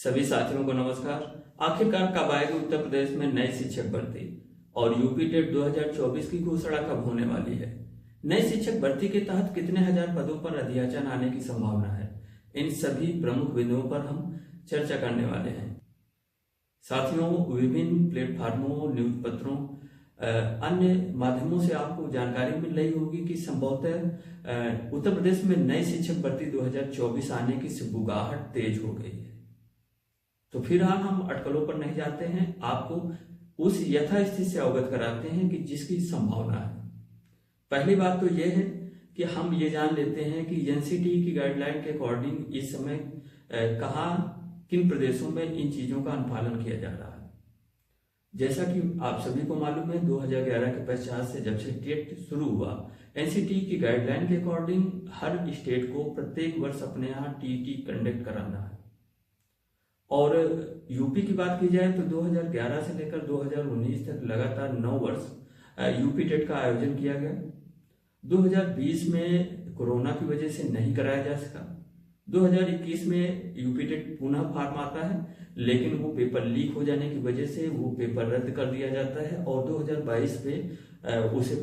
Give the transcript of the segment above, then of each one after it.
सभी साथियों को नमस्कार। आखिरकार कब आएगी उत्तर प्रदेश में नई शिक्षक भर्ती और यूपी टेट 2024 की घोषणा कब होने वाली है? नई शिक्षक भर्ती के तहत कितने हजार पदों पर अध्याचन आने की संभावना है? इन सभी प्रमुख बिंदुओं पर हम चर्चा करने वाले हैं। साथियों, विभिन्न प्लेटफार्मों, न्यूज पत्रों, अन्य माध्यमों से आपको जानकारी मिल रही होगी कि संभवतः उत्तर प्रदेश में नई शिक्षक भर्ती 2024 आने की सुगबुगाहट तेज हो गई है। तो फिलहाल हम अटकलों पर नहीं जाते हैं, आपको उस यथास्थिति से अवगत कराते हैं कि जिसकी संभावना है। पहली बात तो यह है कि हम ये जान लेते हैं कि एनसीटी की गाइडलाइन के अकॉर्डिंग इस समय कहाँ किन प्रदेशों में इन चीजों का अनुपालन किया जा रहा है। जैसा कि आप सभी को मालूम है, 2011 के पश्चात से जब से टेट शुरू हुआ, एनसीटी की गाइडलाइन के अकॉर्डिंग हर स्टेट को प्रत्येक वर्ष अपने यहाँ टीटी कंडक्ट कराना है। और यूपी की बात की जाए तो 2011 से लेकर 2019 तक लगातार 9 वर्ष यूपी टेट का आयोजन किया गया। 2020 में कोरोना की वजह से नहीं कराया जा सका। 2021 में यूपी टेट पुनः फॉर्म आता है, लेकिन वो पेपर लीक हो जाने की वजह से वो पेपर रद्द कर दिया जाता है और 2022 में उसे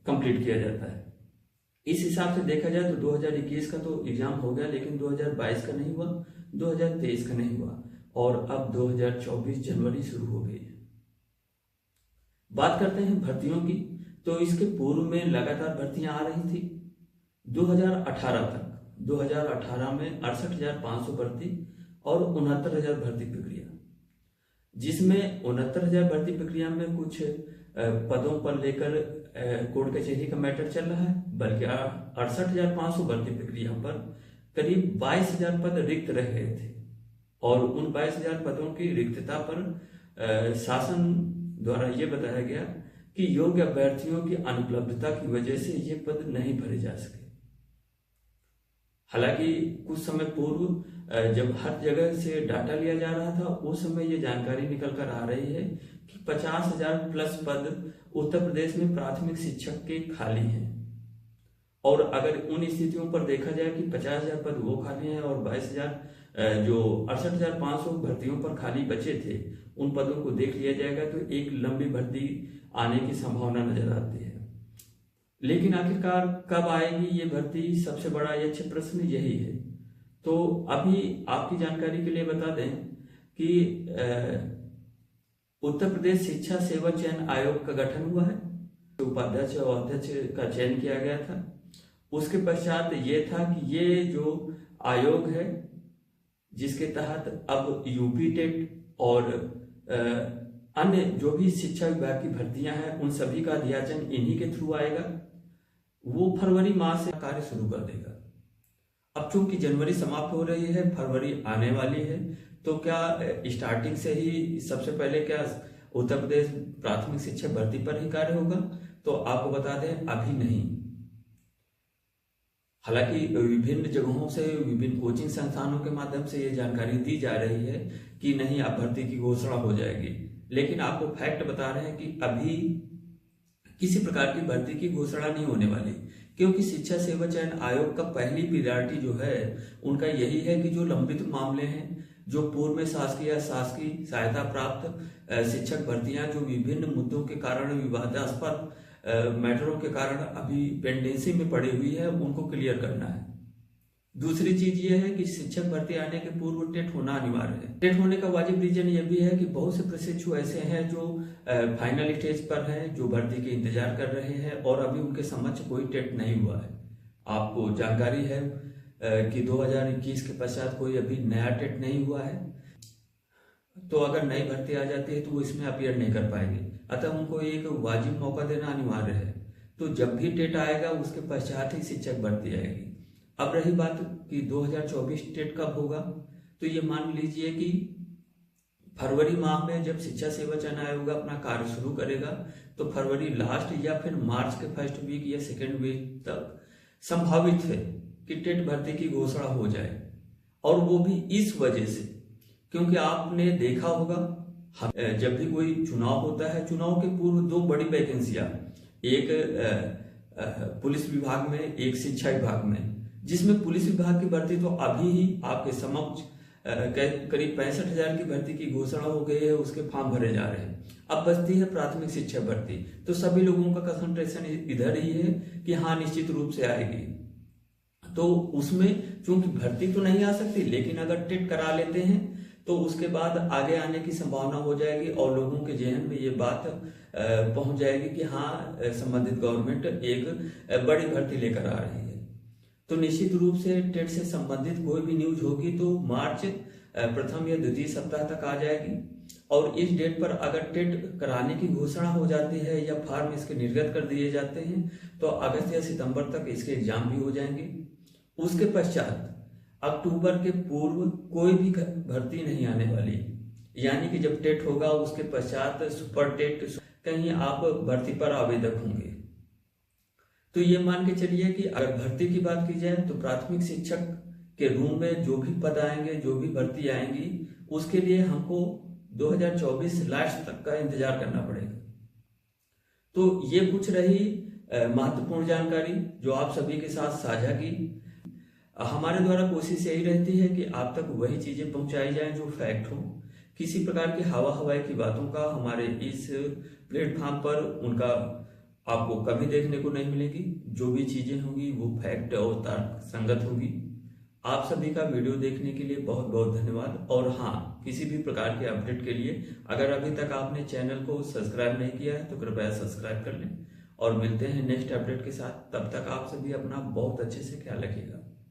कंप्लीट किया जाता है। इस हिसाब से देखा जाए तो 2021 का तो एग्जाम हो गया, लेकिन 2022 का नहीं हुआ, 2023 का नहीं हुआ और अब 2024 जनवरी शुरू हो गई है। बात करते हैं भर्तियों की, तो इसके पूर्व में लगातार भर्तियां आ रही थी। 2018 में 68,500 भर्ती और 69,000 भर्ती प्रक्रिया, जिसमें 69,000 भर्ती प्रक्रिया में कुछ पदों पर लेकर कोर्ट कचहरी का मैटर चल रहा है, बल्कि 68,500 भर्ती प्रक्रिया पर करीब 22,000 पद रिक्त रह गए थे और उन 22,000 पदों की रिक्तता पर शासन द्वारा यह बताया गया कि योग्य अभ्यर्थियों की अनुपलब्धता की वजह से ये पद नहीं भरे जा सके। हालांकि कुछ समय पूर्व जब हर जगह से डाटा लिया जा रहा था, उस समय ये जानकारी निकल कर आ रही है कि 50,000 प्लस पद उत्तर प्रदेश में प्राथमिक शिक्षक के खाली हैं। और अगर उन स्थितियों पर देखा जाए कि 50,000 पद वो खाली हैं और 22,000 जो 68,500 भर्तियों पर खाली बचे थे, उन पदों को देख लिया जाएगा तो एक लंबी भर्ती आने की संभावना नजर आती है। लेकिन आखिरकार कब आएगी ये भर्ती, सबसे बड़ा यक्ष प्रश्न यही है। तो अभी आपकी जानकारी के लिए बता दें कि उत्तर प्रदेश शिक्षा सेवा चयन आयोग का गठन हुआ है। उपाध्यक्ष और अध्यक्ष का चयन किया गया था। उसके पश्चात ये था कि ये जो आयोग है, जिसके तहत अब यूपी टेट और अन्य जो भी शिक्षा विभाग की भर्तियां हैं, उन सभी का अध्याचन इन्हीं के थ्रू आएगा। वो फरवरी माह से कार्य शुरू कर देगा। अब चूंकि जनवरी समाप्त हो रही है, फरवरी आने वाली है, तो क्या स्टार्टिंग से ही सबसे पहले क्या उत्तर प्रदेश प्राथमिक शिक्षक भर्ती पर ही कार्य होगा? तो आपको बता दें, अभी नहीं। हालांकि विभिन्न जगहों से, विभिन्न कोचिंग संस्थानों के माध्यम से ये जानकारी दी जा रही है कि नहीं, अब भर्ती की घोषणा हो जाएगी, लेकिन आपको फैक्ट बता रहे हैं कि अभी किसी प्रकार की भर्ती की घोषणा नहीं होने वाली, क्योंकि शिक्षा सेवा चयन आयोग का पहली प्रायोरिटी जो है उनका यही है कि जो लंबित मामले हैं, जो पूर्व में शासकीय या शासकीय सहायता प्राप्त शिक्षक भर्तियां जो विभिन्न मुद्दों के कारण, विवादास्पद मैटरों के कारण अभी पेंडेंसी में पड़ी हुई है, उनको क्लियर करना है। दूसरी चीज ये है कि शिक्षक भर्ती आने के पूर्व टेट होना अनिवार्य है। टेट होने का वाजिब रीजन यह भी है कि बहुत से प्रशिक्षु ऐसे हैं जो फाइनल स्टेज पर हैं, जो भर्ती के इंतजार कर रहे हैं और अभी उनके समक्ष कोई टेट नहीं हुआ है। आपको जानकारी है कि 2021 के पश्चात कोई अभी नया टेट नहीं हुआ है, तो अगर नई भर्ती आ जाती है तो वो इसमें अपीयर नहीं कर पाएंगे। अतः उनको एक वाजिब मौका देना अनिवार्य है। तो जब भी टेट आएगा उसके पश्चात ही शिक्षक भर्ती आएगी। अब रही बात कि 2024 टेट कब होगा, तो ये मान लीजिए कि फरवरी माह में जब शिक्षा सेवा चयन आयोग अपना कार्य शुरू करेगा, तो फरवरी लास्ट या फिर मार्च के फर्स्ट वीक या सेकेंड वीक तक संभावित है कि टेट भर्ती की घोषणा हो जाए। और वो भी इस वजह से क्योंकि आपने देखा होगा जब भी कोई चुनाव होता है, चुनाव के पूर्व 2 बड़ी वैकेंसियां, एक पुलिस विभाग में, एक शिक्षा विभाग में, जिसमें पुलिस विभाग की भर्ती तो अभी ही आपके समक्ष करीब 65,000 की भर्ती की घोषणा हो गई है, उसके फॉर्म भरे जा रहे हैं। अब बचती है प्राथमिक शिक्षक भर्ती, तो सभी लोगों का कंसंट्रेशन इधर ही है कि हाँ निश्चित रूप से आएगी। तो उसमें चूंकि भर्ती तो नहीं आ सकती, लेकिन अगर टेट करा लेते हैं तो उसके बाद आगे आने की संभावना हो जाएगी और लोगों के जहन में ये बात पहुंच जाएगी कि हाँ संबंधित गवर्नमेंट एक बड़ी भर्ती लेकर आ रही है। तो निश्चित रूप से टेट से संबंधित कोई भी न्यूज होगी तो मार्च प्रथम या द्वितीय सप्ताह तक आ जाएगी। और इस डेट पर अगर टेट कराने की घोषणा हो जाती है या फॉर्म इसके निर्गत कर दिए जाते हैं तो अगस्त या सितंबर तक इसके एग्जाम भी हो जाएंगे। उसके पश्चात अक्टूबर के पूर्व कोई भी भर्ती नहीं आने वाली, यानी कि जब टेट होगा उसके पश्चात सुपर टेट कहीं आप भर्ती पर आवेदक होंगे। तो ये मान के चलिए कि अगर भर्ती की बात की जाए तो प्राथमिक शिक्षक के रूम में जो भी पद आएंगे, जो भी भर्ती आएंगी, उसके लिए हमको 2024 लास्ट तक का इंतजार करना पड़ेगा। तो ये कुछ रही महत्वपूर्ण जानकारी जो आप सभी के साथ साझा की। हमारे द्वारा कोशिश यही रहती है कि आप तक वही चीजें पहुंचाई जाएं जो फैक्ट हो। किसी प्रकार की हवा हवाई की बातों का हमारे इस प्लेटफॉर्म पर उनका आपको कभी देखने को नहीं मिलेगी। जो भी चीजें होंगी वो फैक्ट और तर्क संगत होगी। आप सभी का वीडियो देखने के लिए बहुत बहुत धन्यवाद। और हाँ, किसी भी प्रकार के अपडेट के लिए अगर अभी तक आपने चैनल को सब्सक्राइब नहीं किया है तो कृपया सब्सक्राइब कर लें। और मिलते हैं नेक्स्ट अपडेट के साथ। तब तक आप सभी अपना बहुत अच्छे से ख्याल रखिएगा।